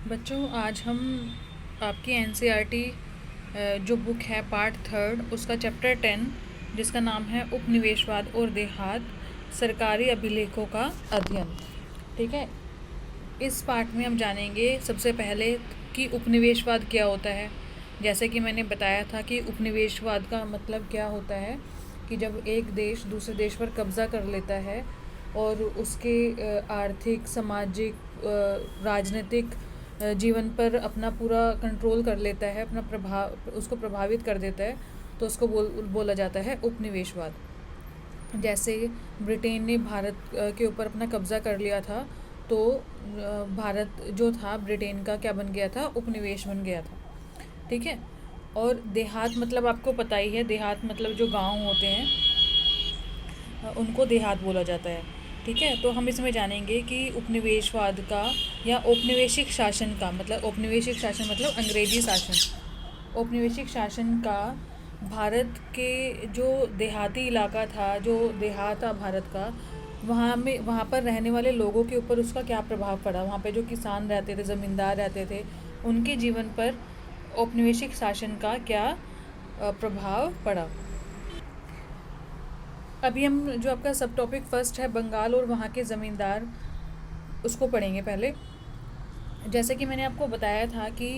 बच्चों, आज हम आपकी एनसीईआरटी जो बुक है पार्ट थर्ड उसका चैप्टर 10 जिसका नाम है उपनिवेशवाद और देहात सरकारी अभिलेखों का अध्ययन। ठीक है। इस पार्ट में हम जानेंगे सबसे पहले कि उपनिवेशवाद क्या होता है। जैसे कि मैंने बताया था कि उपनिवेशवाद का मतलब क्या होता है कि जब एक देश दूसरे देश पर कब्ज़ा कर लेता है और उसके आर्थिक, सामाजिक, राजनीतिक जीवन पर अपना पूरा कंट्रोल कर लेता है, अपना प्रभाव उसको प्रभावित कर देता है, तो उसको बोला जाता है उपनिवेशवाद। जैसे ब्रिटेन ने भारत के ऊपर अपना कब्ज़ा कर लिया था, तो भारत जो था ब्रिटेन का क्या बन गया था, उपनिवेश बन गया था। ठीक है। और देहात मतलब आपको पता ही है, देहात मतलब जो गांव होते हैं उनको देहात बोला जाता है। ठीक है। तो हम इसमें जानेंगे कि उपनिवेशवाद का या औपनिवेशिक शासन का मतलब, औपनिवेशिक शासन मतलब अंग्रेजी शासन, औपनिवेशिक शासन का भारत के जो देहाती इलाका था, जो देहात था भारत का, वहाँ पर रहने वाले लोगों के ऊपर उसका क्या प्रभाव पड़ा, वहाँ पे जो किसान रहते थे, ज़मींदार रहते थे, उनके जीवन पर औपनिवेशिक शासन का क्या प्रभाव पड़ा। अभी हम जो आपका सब टॉपिक फर्स्ट है बंगाल और वहाँ के ज़मींदार, उसको पढ़ेंगे पहले। जैसे कि मैंने आपको बताया था कि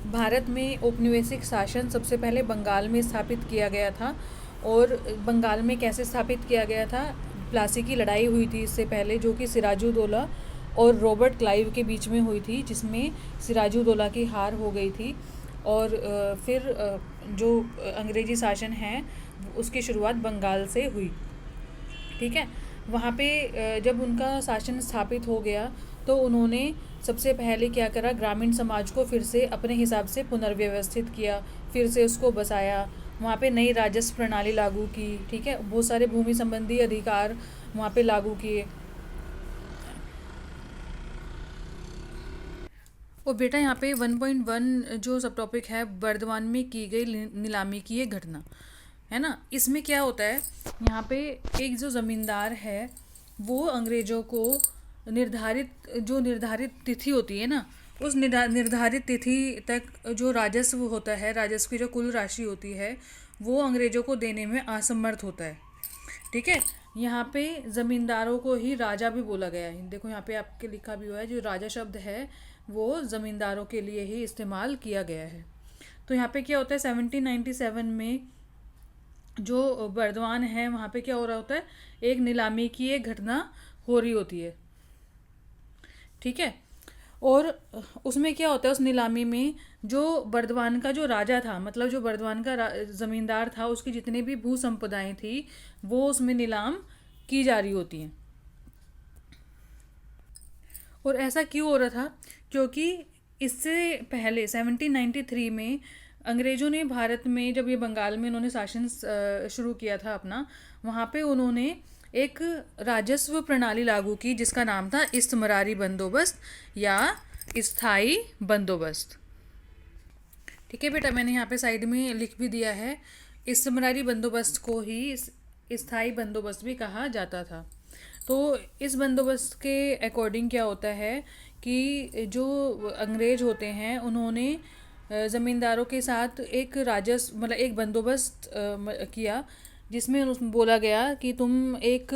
भारत में औपनिवेशिक शासन सबसे पहले बंगाल में स्थापित किया गया था। और बंगाल में कैसे स्थापित किया गया था, प्लासी की लड़ाई हुई थी इससे पहले, जो कि सिराजुद्दौला और रॉबर्ट क्लाइव के बीच में हुई थी, जिसमें सिराजुद्दौला की हार हो गई थी। और फिर जो अंग्रेज़ी शासन है उसकी शुरुआत बंगाल से हुई। ठीक है। वहाँ पे जब उनका शासन स्थापित हो गया तो उन्होंने सबसे पहले क्या करा, ग्रामीण समाज को फिर से अपने हिसाब से पुनर्व्यवस्थित किया, फिर से उसको बसाया। वहाँ पे नई राजस्व प्रणाली लागू की। ठीक है। बहुत सारे भूमि संबंधी अधिकार वहाँ पे लागू किए। और बेटा यहाँ पे 1.1 जो सब टॉपिक है, वर्धमान में की गई नीलामी की ये घटना है ना, इसमें क्या होता है, यहाँ पे एक जो ज़मींदार है वो अंग्रेज़ों को निर्धारित तिथि होती है ना, उस निर्धारित तिथि तक जो राजस्व होता है, राजस्व की जो कुल राशि होती है, वो अंग्रेज़ों को देने में असमर्थ होता है। ठीक है। यहाँ पे ज़मींदारों को ही राजा भी बोला गया है। देखो यहाँ पे आपके लिखा भी हुआ है, जो राजा शब्द है वो ज़मींदारों के लिए ही इस्तेमाल किया गया है। तो यहाँ पे क्या होता है, 1797 में जो बर्दवान है वहाँ पे क्या हो रहा होता है, एक नीलामी की एक घटना हो रही होती है। ठीक है। और उसमें क्या होता है, उस नीलामी में जो बर्दवान का जो राजा था, मतलब जो बर्दवान का ज़मींदार था, उसकी जितनी भी भू संपदाएं थी वो उसमें नीलाम की जा रही होती हैं। और ऐसा क्यों हो रहा था, क्योंकि इससे पहले 1793 में अंग्रेज़ों ने भारत में, जब ये बंगाल में उन्होंने शासन शुरू किया था अपना, वहाँ पे उन्होंने एक राजस्व प्रणाली लागू की जिसका नाम था इस्तमरारी बंदोबस्त या स्थाई बंदोबस्त। ठीक है बेटा, मैंने यहाँ पे साइड में लिख भी दिया है, इस्तमरारी बंदोबस्त को ही स्थाई बंदोबस्त भी कहा जाता था। तो इस बंदोबस्त के अकॉर्डिंग क्या होता है कि जो अंग्रेज होते हैं उन्होंने ज़मींदारों के साथ एक राजस्व मतलब एक बंदोबस्त किया, जिसमें बोला गया कि तुम एक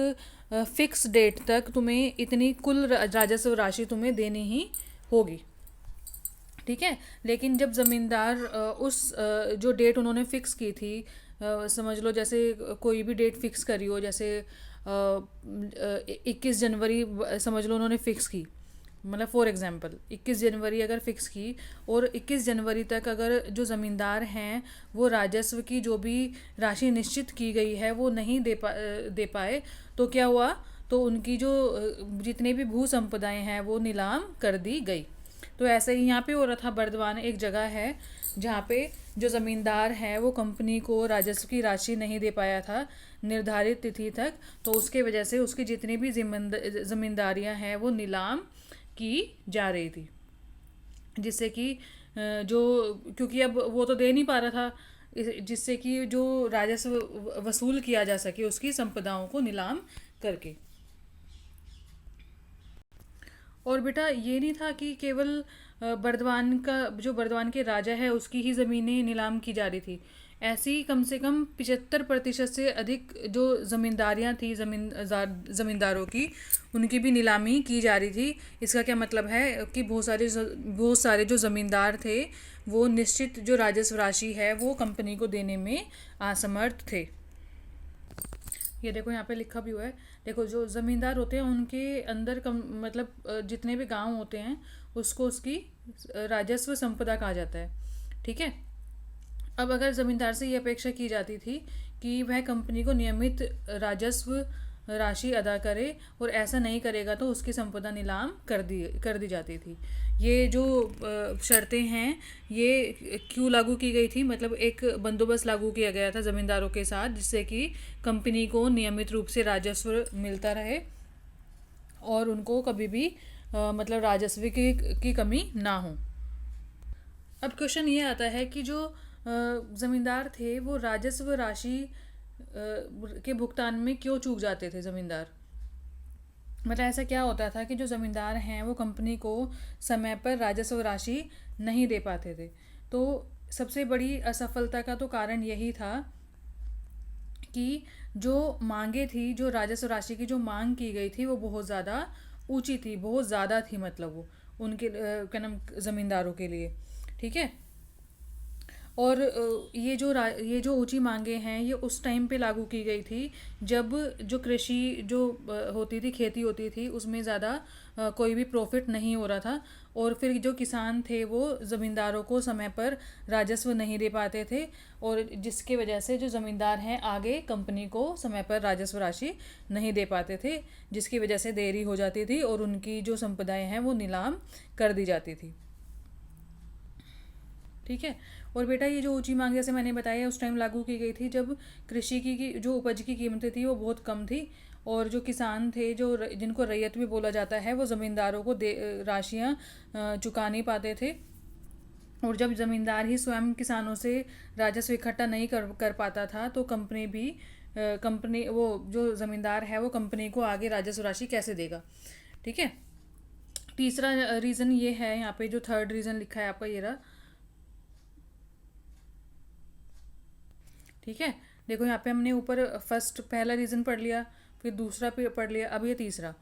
फिक्स डेट तक तुम्हें इतनी कुल राजस्व राशि तुम्हें देनी ही होगी। ठीक है। लेकिन जब ज़मींदार उस जो डेट उन्होंने फ़िक्स की थी, समझ लो जैसे कोई भी डेट फ़िक्स करी हो, जैसे 21 जनवरी समझ लो उन्होंने फ़िक्स की, मतलब फॉर एग्ज़ाम्पल 21 जनवरी अगर फ़िक्स की, और 21 जनवरी तक अगर जो ज़मींदार हैं वो राजस्व की जो भी राशि निश्चित की गई है वो नहीं दे पाए, तो क्या हुआ, तो उनकी जो जितने भी भू संपदाएं हैं वो नीलाम कर दी गई। तो ऐसे ही यहाँ पे हो रहा था, बर्दवान एक जगह है जहाँ पे जो ज़मींदार है वो कंपनी को राजस्व की राशि नहीं दे पाया था निर्धारित तिथि तक, तो उसके वजह से उसकी जितनी भी ज़मींदारियाँ हैं वो नीलाम की जा रही थी, जिससे कि जो, क्योंकि अब वो तो दे नहीं पा रहा था, जिससे कि जो राजस्व वसूल किया जा सके उसकी संपदाओं को नीलाम करके। और बेटा ये नहीं था कि केवल बर्दवान का, जो बर्दवान के राजा है उसकी ही ज़मीनें नीलाम की जा रही थी। ऐसी कम से कम 75% से अधिक जो ज़मींदारियाँ थी, ज़मींदारों की, उनकी भी नीलामी की जा रही थी। इसका क्या मतलब है कि बहुत सारे जो ज़मींदार थे वो निश्चित जो राजस्व राशि है वो कंपनी को देने में असमर्थ थे। ये देखो यहाँ पे लिखा भी हुआ है। देखो जो ज़मींदार होते हैं उनके अंदर मतलब जितने भी गांव होते हैं उसको उसकी राजस्व संपदा कहा जाता है। ठीक है। अब अगर ज़मींदार से ये अपेक्षा की जाती थी कि वह कंपनी को नियमित राजस्व राशि अदा करे और ऐसा नहीं करेगा तो उसकी संपदा नीलाम कर दी जाती थी। ये जो शर्तें हैं ये क्यों लागू की गई थी, मतलब एक बंदोबस्त लागू किया गया था ज़मींदारों के साथ जिससे कि कंपनी को नियमित रूप से राजस्व मिलता रहे और उनको कभी भी मतलब राजस्व की कमी ना हो। अब क्वेश्चन ये आता है कि जो ज़मींदार थे वो राजस्व राशि के भुगतान में क्यों चूक जाते थे ज़मींदार। मतलब ऐसा क्या होता था कि जो ज़मींदार हैं वो कंपनी को समय पर राजस्व राशि नहीं दे पाते थे। तो सबसे बड़ी असफलता का तो कारण यही था कि जो मांगे थी, जो राजस्व राशि की जो मांग की गई थी वो बहुत ज़्यादा ऊंची थी, बहुत ज़्यादा थी, मतलब वो उनके क्या नाम ज़मींदारों के लिए। ठीक है। और ये जो ऊंची मांगे हैं ये उस टाइम पे लागू की गई थी जब जो कृषि जो होती थी, खेती होती थी, उसमें ज़्यादा कोई भी प्रॉफिट नहीं हो रहा था। और फिर जो किसान थे वो ज़मींदारों को समय पर राजस्व नहीं दे पाते थे और जिसकी वजह से जो ज़मींदार हैं आगे कंपनी को समय पर राजस्व राशि नहीं दे पाते थे, जिसकी वजह से देरी हो जाती थी और उनकी जो संपदाएं हैं वो नीलाम कर दी जाती थी। ठीक है। और बेटा ये जो ऊंची मांग जैसे मैंने बताया उस टाइम लागू की गई थी जब कृषि की जो उपज की कीमतें थी वो बहुत कम थी और जो किसान थे, जो जिनको रैयत भी बोला जाता है, वो ज़मींदारों को राशियाँ चुका नहीं पाते थे। और जब ज़मींदार ही स्वयं किसानों से राजस्व इकट्ठा नहीं कर पाता था तो कंपनी वो जो ज़मींदार है वो कंपनी को आगे राजस्व राशि कैसे देगा। ठीक है। तीसरा रीज़न ये है, यहाँ पे जो थर्ड रीज़न लिखा है आपका ये रहा। ठीक है। देखो यहाँ पे हमने ऊपर फर्स्ट पहला रीज़न पढ़ लिया, फिर दूसरा पढ़ लिया, अब ये तीसरा।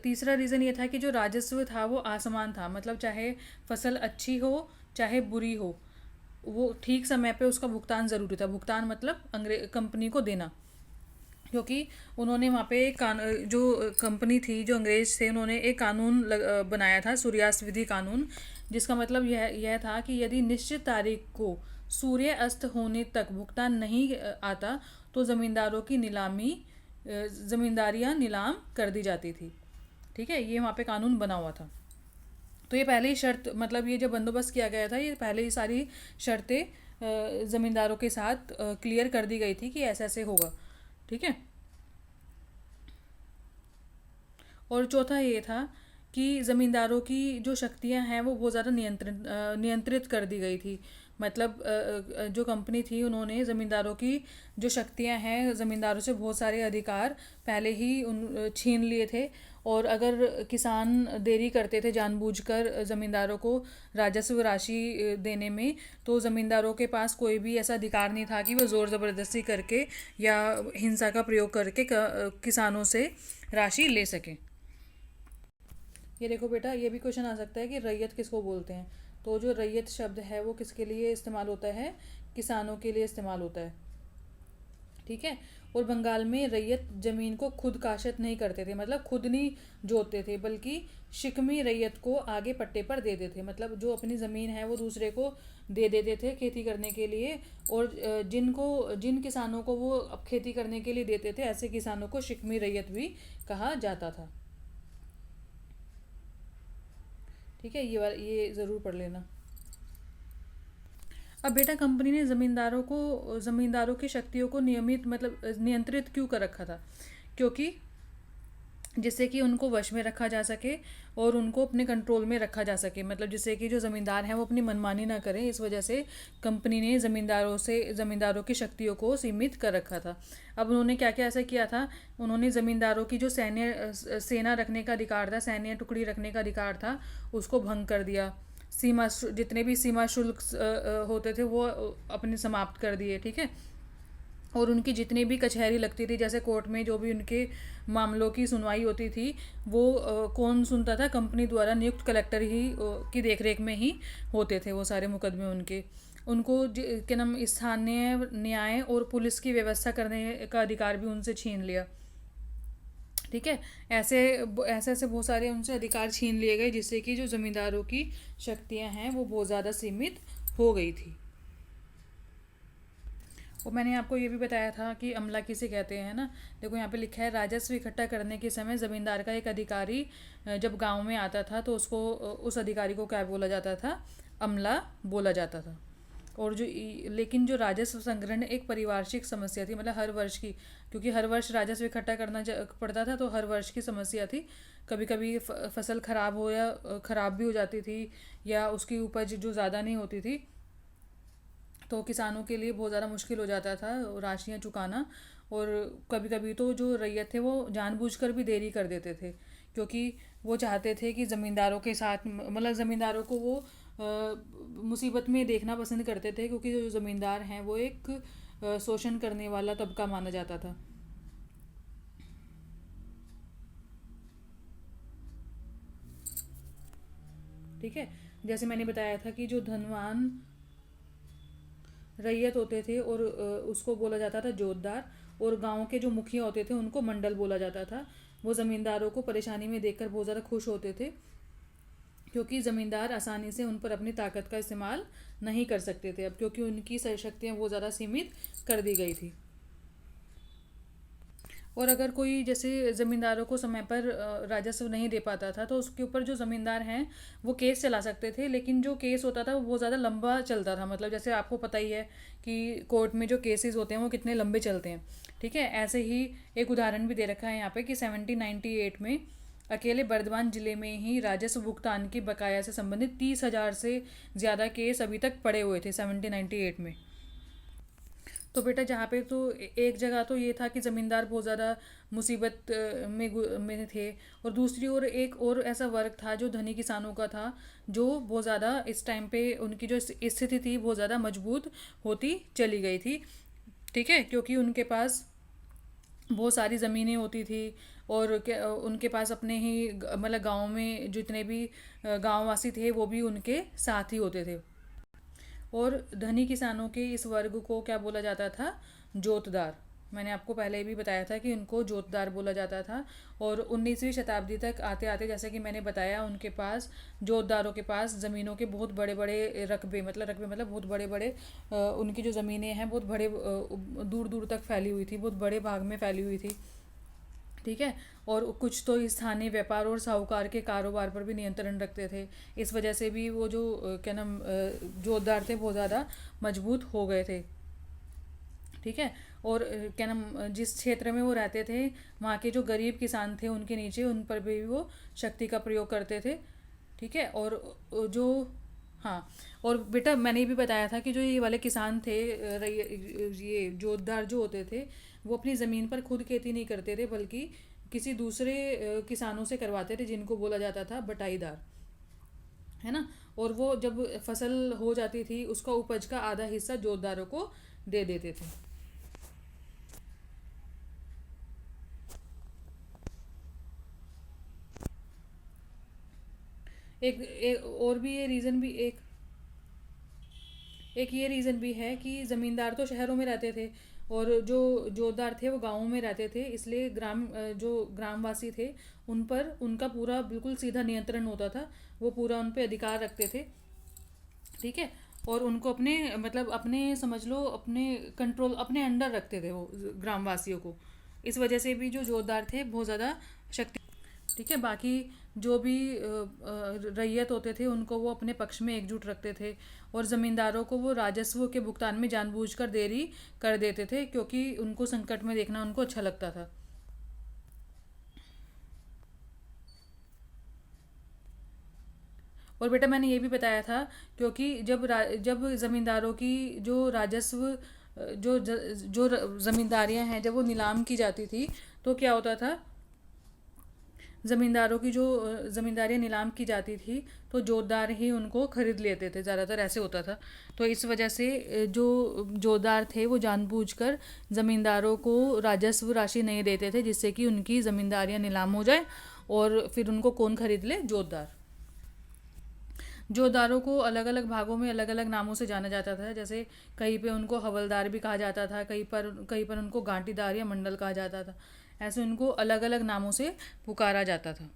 तीसरा रीज़न ये था कि जो राजस्व था वो असमान था, मतलब चाहे फसल अच्छी हो चाहे बुरी हो वो ठीक समय पे उसका भुगतान ज़रूरी था। भुगतान मतलब कंपनी को देना, क्योंकि उन्होंने वहाँ पे जो कंपनी थी, जो अंग्रेज थे, उन्होंने एक कानून बनाया था, सूर्यास्त विधि कानून, जिसका मतलब यह था कि यदि निश्चित तारीख को सूर्य अस्त होने तक भुगतान नहीं आता तो ज़मींदारियाँ नीलाम कर दी जाती थी। ठीक है। ये वहाँ पे कानून बना हुआ था। तो ये पहले ही शर्त, मतलब ये जो बंदोबस्त किया गया था ये पहले ही सारी शर्तें ज़मींदारों के साथ क्लियर कर दी गई थी कि ऐसे ऐसे होगा। ठीक है। और चौथा ये था कि ज़मींदारों की जो शक्तियां हैं वो बहुत ज़्यादा नियंत्रित कर दी गई थी। मतलब जो कंपनी थी उन्होंने ज़मींदारों की जो शक्तियां हैं, ज़मींदारों से बहुत सारे अधिकार पहले ही छीन लिए थे। और अगर किसान देरी करते थे जानबूझकर ज़मींदारों को राजस्व राशि देने में, तो ज़मींदारों के पास कोई भी ऐसा अधिकार नहीं था कि वो ज़ोर ज़बरदस्ती करके या हिंसा का प्रयोग करके किसानों से राशि ले सकें। ये देखो बेटा, ये भी क्वेश्चन आ सकता है कि रैयत किसको बोलते हैं। तो जो रैयत शब्द है वो किसके लिए इस्तेमाल होता है, किसानों के लिए इस्तेमाल होता है। ठीक है। और बंगाल में रैयत जमीन को खुद काशत नहीं करते थे, मतलब खुद नहीं जोतते थे, बल्कि शिकमी रैयत को आगे पट्टे पर देते थे। मतलब जो अपनी ज़मीन है वो दूसरे को दे देते थे खेती करने के लिए, और जिन किसानों को वो अब खेती करने के लिए देते थे ऐसे किसानों को शिकमी रैयत भी कहा जाता था। ठीक है। ये ज़रूर पढ़ लेना। अब बेटा कंपनी ने ज़मींदारों की शक्तियों को नियमित मतलब नियंत्रित क्यों कर रखा था, क्योंकि जिससे कि उनको वश में रखा जा सके और उनको अपने कंट्रोल में रखा जा सके, मतलब जिससे कि जो ज़मींदार हैं वो अपनी मनमानी ना करें। इस वजह से कंपनी ने ज़मींदारों की शक्तियों को सीमित कर रखा था। अब उन्होंने क्या क्या ऐसा किया था, उन्होंने ज़मींदारों की जो सेना रखने का अधिकार था, सैन्य टुकड़ी रखने का अधिकार था, उसको भंग कर दिया। जितने भी सीमा शुल्क होते थे वो अपने समाप्त कर दिए, ठीक है। और उनकी जितनी भी कचहरी लगती थी, जैसे कोर्ट में जो भी उनके मामलों की सुनवाई होती थी, वो कौन सुनता था, कंपनी द्वारा नियुक्त कलेक्टर ही की देखरेख में ही होते थे वो सारे मुकदमे उनके। उनको क्या नाम, स्थानीय न्याय और पुलिस की व्यवस्था करने का अधिकार भी उनसे छीन लिया, ठीक है। ऐसे ऐसे ऐसे बहुत सारे उनसे अधिकार छीन लिए गए, जिससे कि जो ज़मींदारों की शक्तियां हैं वो बहुत ज़्यादा सीमित हो गई थी। और मैंने आपको ये भी बताया था कि अमला किसे कहते हैं ना। देखो यहाँ पे लिखा है, राजस्व इकट्ठा करने के समय ज़मींदार का एक अधिकारी जब गांव में आता था तो उसको उस अधिकारी को क्या बोला जाता था, अमला बोला जाता था। और लेकिन जो राजस्व संग्रहण एक पारिवार्षिक समस्या थी, मतलब हर वर्ष की, क्योंकि हर वर्ष राजस्व इकट्ठा करना पड़ता था, तो हर वर्ष की समस्या थी। कभी कभी फसल खराब हो या खराब भी हो जाती थी, या उसकी उपज जो ज़्यादा नहीं होती थी, तो किसानों के लिए बहुत ज़्यादा मुश्किल हो जाता था राशियाँ चुकाना। और कभी कभी तो जो रैयत थे वो जानबूझकर भी देरी कर देते थे, क्योंकि वो चाहते थे कि ज़मींदारों के साथ, मतलब ज़मींदारों को वो मुसीबत में देखना पसंद करते थे, क्योंकि जो ज़मींदार हैं वो एक शोषण करने वाला तबका माना जाता था, ठीक है। जैसे मैंने बताया था कि जो धनवान रैयत होते थे और उसको बोला जाता था जोतदार, और गांव के जो मुखिया होते थे उनको मंडल बोला जाता था। वो ज़मींदारों को परेशानी में देखकर बहुत ज़्यादा खुश होते थे, क्योंकि ज़मींदार आसानी से उन पर अपनी ताकत का इस्तेमाल नहीं कर सकते थे अब, क्योंकि उनकी शक्तियाँ बहुत ज़्यादा सीमित कर दी गई थी। और अगर कोई जैसे ज़मींदारों को समय पर राजस्व नहीं दे पाता था, तो उसके ऊपर जो ज़मींदार हैं वो केस चला सकते थे, लेकिन जो केस होता था वो बहुत ज़्यादा लंबा चलता था। मतलब जैसे आपको पता ही है कि कोर्ट में जो केसेस होते हैं वो कितने लंबे चलते हैं, ठीक है। ऐसे ही एक उदाहरण भी दे रखा है यहाँ पे कि 1798 में अकेले बर्दवान जिले में ही राजस्व भुगतान की बकाया से संबंधित 30,000 से ज़्यादा केस अभी तक पड़े हुए थे 1798 में। तो बेटा जहाँ पे तो एक जगह तो ये था कि ज़मींदार बहुत ज़्यादा मुसीबत में थे, और दूसरी ओर एक और ऐसा वर्ग था जो धनी किसानों का था, जो बहुत ज़्यादा इस टाइम पे उनकी जो स्थिति थी बहुत ज़्यादा मजबूत होती चली गई थी, ठीक है। क्योंकि उनके पास बहुत सारी ज़मीनें होती थी, और उनके पास अपने ही मतलब गांव में जितने भी गांव वासी थे वो भी उनके साथ ही होते थे। और धनी किसानों के इस वर्ग को क्या बोला जाता था, जोतदार। मैंने आपको पहले भी बताया था कि उनको जोतदार बोला जाता था। और 19वीं शताब्दी तक आते आते, जैसे कि मैंने बताया, उनके पास, जोतदारों के पास ज़मीनों के बहुत बड़े बड़े रकबे मतलब बहुत बड़े बड़े उनकी जो ज़मीनें हैं बहुत बड़े दूर दूर तक फैली हुई थी, बहुत बड़े भाग में फैली हुई थी, ठीक है। और कुछ तो स्थानीय व्यापार और साहूकार के कारोबार पर भी नियंत्रण रखते थे। इस वजह से भी वो जो क्या नाम जोतदार थे बहुत ज़्यादा मजबूत हो गए थे, ठीक है। और क्या नाम जिस क्षेत्र में वो रहते थे वहाँ के जो गरीब किसान थे उनके नीचे, उन पर भी वो शक्ति का प्रयोग करते थे, ठीक है। और जो, हाँ, और बेटा मैंने भी बताया था कि जो ये वाले किसान थे, ये जोतदार जो होते थे, वो अपनी ज़मीन पर खुद खेती नहीं करते थे, बल्कि किसी दूसरे किसानों से करवाते थे, जिनको बोला जाता था बटाईदार, है ना। और वो जब फसल हो जाती थी उसका उपज का आधा हिस्सा जोतदारों को दे देते थे। एक और भी ये रीज़न भी एक ये रीज़न भी है कि ज़मींदार तो शहरों में रहते थे, और जो जोतदार थे वो गांवों में रहते थे, इसलिए जो ग्रामवासी थे उन पर उनका पूरा बिल्कुल सीधा नियंत्रण होता था, वो पूरा उन पे अधिकार रखते थे, ठीक है। और उनको अपने, मतलब अपने, समझ लो अपने कंट्रोल, अपने अंडर रखते थे वो ग्रामवासियों को। इस वजह से भी जो जोतदार थे बहुत ज़्यादा शक्ति, ठीक है। बाकी जो भी रैयत होते थे उनको वो अपने पक्ष में एकजुट रखते थे, और ज़मींदारों को वो राजस्व के भुगतान में जानबूझकर देरी कर देते थे, क्योंकि उनको संकट में देखना उनको अच्छा लगता था। और बेटा मैंने ये भी बताया था, क्योंकि जब ज़मींदारों की जो राजस्व जो ज़मींदारियाँ हैं जब वो नीलाम की जाती थी तो क्या होता था, ज़मींदारों की जो ज़मींदारियाँ नीलाम की जाती थी तो जोतदार ही उनको खरीद लेते थे, ज़्यादातर ऐसे होता था। तो इस वजह से जो जोतदार थे वो जानबूझकर ज़मींदारों को राजस्व राशि नहीं देते थे, जिससे कि उनकी ज़मींदारियाँ नीलाम हो जाए और फिर उनको कौन खरीद ले, जोतदार। जोतदारों को अलग अलग भागों में अलग अलग नामों से जाना जाता था, जैसे कहीं पे उनको हवलदार भी कहा जाता था, कहीं पर उनको गांटीदार या मंडल कहा जाता था। ऐसे उनको अलग अलग नामों से पुकारा जाता था।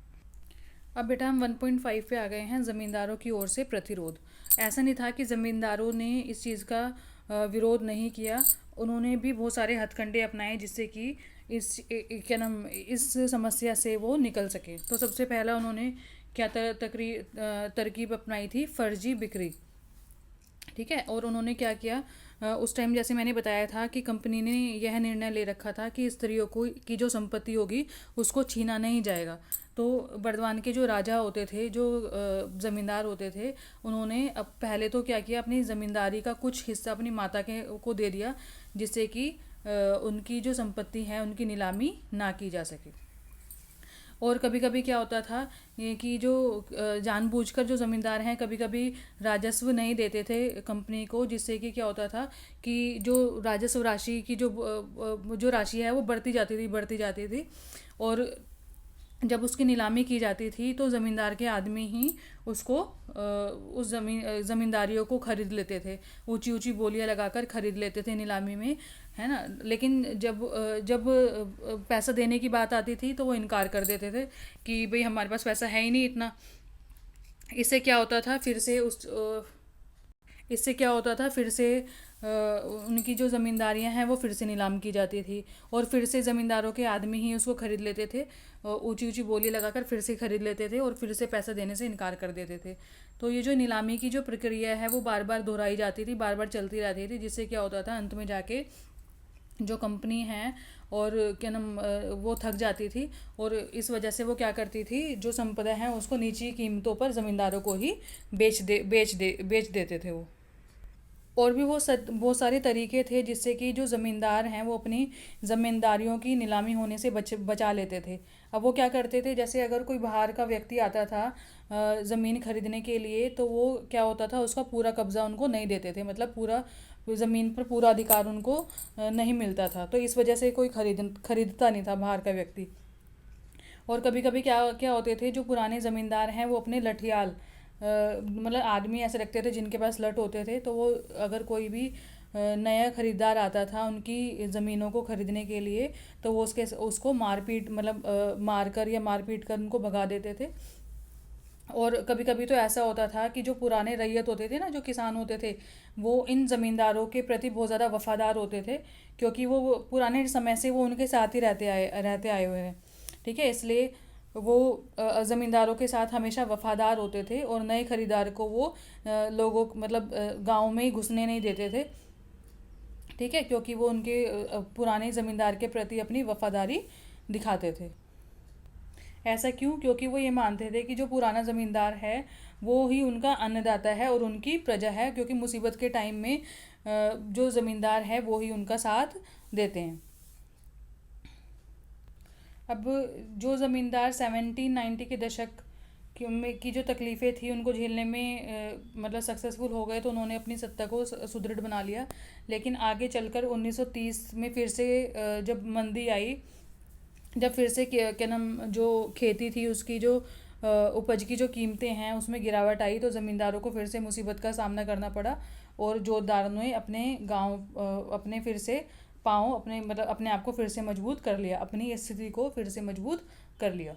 अब बेटा हम 1.5 पे आ गए हैं, ज़मींदारों की ओर से प्रतिरोध। ऐसा नहीं था कि ज़मींदारों ने इस चीज़ का विरोध नहीं किया, उन्होंने भी बहुत सारे हथकंडे अपनाए जिससे कि क्या नाम इस समस्या से वो निकल सके। तो सबसे पहला उन्होंने क्या तरकीब अपनाई थी, फर्जी बिक्री। ठीक है, और उन्होंने क्या किया, उस टाइम जैसे मैंने बताया था कि कंपनी ने यह निर्णय ले रखा था कि स्त्रियों को की जो संपत्ति होगी उसको छीना नहीं जाएगा। तो बर्दवान के जो राजा होते थे, जो ज़मींदार होते थे, उन्होंने अब पहले तो क्या किया, अपनी ज़मींदारी का कुछ हिस्सा अपनी माता के को दे दिया, जिससे कि उनकी जो संपत्ति है उनकी नीलामी ना की जा सके। और कभी कभी क्या होता था ये कि जो जानबूझकर जो ज़मींदार हैं कभी कभी राजस्व नहीं देते थे कंपनी को, जिससे कि क्या होता था कि जो राजस्व राशि की जो राशि है वो बढ़ती जाती थी। और जब उसकी नीलामी की जाती थी तो ज़मींदार के आदमी ही उसको उस ज़मींदारियों को खरीद लेते थे, ऊंची ऊंची बोलियां लगाकर खरीद लेते थे नीलामी में, है ना। लेकिन जब पैसा देने की बात आती थी तो वो इनकार कर देते थे कि भाई हमारे पास पैसा है ही नहीं इतना। इससे क्या होता था, फिर से उनकी जो ज़मींदारियां हैं वो फिर से नीलाम की जाती थी और फिर से ज़मींदारों के आदमी ही उसको खरीद लेते थे, ऊंची ऊंची बोली लगाकर फिर से खरीद लेते थे और फिर से पैसा देने से इनकार कर देते थे। तो ये जो नीलामी की जो प्रक्रिया है वो बार बार दोहराई जाती थी, बार बार चलती रहती थी, जिससे क्या होता था अंत में जाके जो कंपनी है और क्या नाम वो थक जाती थी और इस वजह से वो क्या करती थी, जो संपदा है उसको नीची कीमतों पर ज़मींदारों को ही बेच देते थे वो। और भी बहुत सारे तरीके थे जिससे कि जो ज़मींदार हैं वो अपनी ज़मींदारियों की नीलामी होने से बचा लेते थे। अब वो क्या करते थे, जैसे अगर कोई बाहर का व्यक्ति आता था ज़मीन खरीदने के लिए, तो वो क्या होता था, उसका पूरा कब्ज़ा उनको नहीं देते थे, मतलब पूरा ज़मीन पर पूरा अधिकार उनको नहीं मिलता था। तो इस वजह से कोई खरीदता नहीं था बाहर का व्यक्ति। और कभी कभी क्या क्या होते थे, जो पुराने ज़मींदार हैं वो अपने लठियाल मतलब आदमी ऐसे रखते थे जिनके पास लठ होते थे, तो वो अगर कोई भी नया ख़रीदार आता था उनकी ज़मीनों को ख़रीदने के लिए, तो वो उसको मारपीट मतलब मार पीट कर उनको भगा देते थे। और कभी कभी तो ऐसा होता था कि जो पुराने रैयत होते थे ना, जो किसान होते थे, वो इन ज़मींदारों के प्रति बहुत ज़्यादा वफ़ादार होते थे, क्योंकि वो पुराने समय से वो उनके साथ ही रहते आए हुए हैं। ठीक है, इसलिए वो ज़मींदारों के साथ हमेशा वफ़ादार होते थे और नए खरीदार को वो लोगों मतलब गांव में ही घुसने नहीं देते थे। ठीक है, क्योंकि वो उनके पुराने ज़मींदार के प्रति अपनी वफ़ादारी दिखाते थे। ऐसा क्यों? क्योंकि वो ये मानते थे कि जो पुराना ज़मींदार है वो ही उनका अन्नदाता है और उनकी प्रजा है, क्योंकि मुसीबत के टाइम में जो ज़मींदार है वो ही उनका साथ देते हैं। अब जो ज़मींदार 1790 के दशक की जो तकलीफ़ें थी उनको झेलने में मतलब सक्सेसफुल हो गए, तो उन्होंने अपनी सत्ता को सुदृढ़ बना लिया। लेकिन आगे चलकर 1930 में फिर से जब मंदी आई, जब फिर से क्या नाम जो खेती थी उसकी जो उपज की जो कीमतें हैं उसमें गिरावट आई, तो ज़मींदारों को फिर से मुसीबत का सामना करना पड़ा और जोतदारों ने अपने फिर से पाँव अपने मतलब अपने आप को फिर से मजबूत कर लिया, अपनी स्थिति को फिर से मजबूत कर लिया।